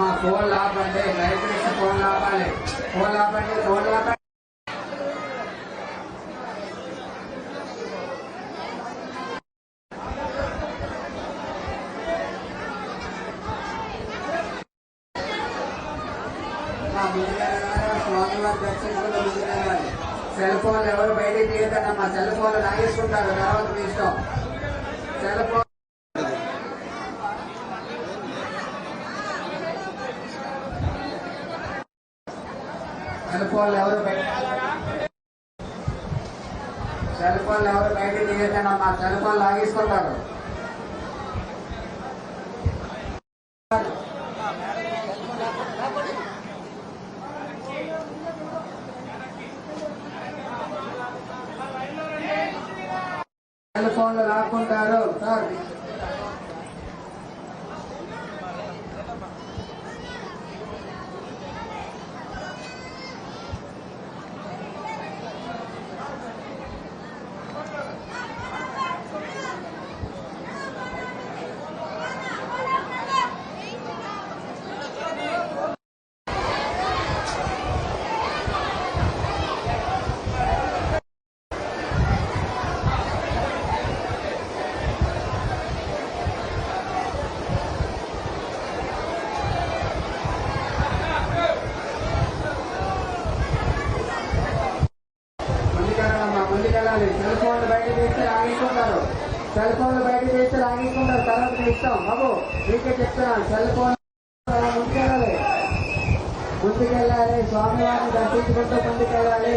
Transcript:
అమ్మ ఫోన్ ఆపండి, దయచేసి ఫోన్ ఆపాలి. ఫోన్ ఆపండి, ఫోన్ ఆపండి. స్వామివారి దర్శించుకుంటూ ముందుకెళ్ళాలి. సెల్ ఫోన్లు ఎవరు బయటికి తీయద్దమ్మా. సెల్ ఫోన్లు లాగేసుకుంటారు, తర్వాత మీ ఇష్టం. సెల్ ఫోన్ ఎవరు బయటికి తీయద్దమ్మా. సెల్ ఫోన్ లాగేసుకుంటారు. సెల్ ఫోన్లు లాక్కుంటారు సార్. ముందుకెళ్ళాలి. సెల్ ఫోన్లు బయట తీస్తే లాగేసుకుంటారు. సెల్ ఫోన్లు బయట తీస్తే లాగేసుకుంటారు, తర్వాత ఇష్టం బాబు. మీకే చెప్తున్నాను, సెల్ ఫోన్ ముందుకెళ్ళాలి. స్వామివారిని దర్శించుకుంటూ ముందుకెళ్ళాలి.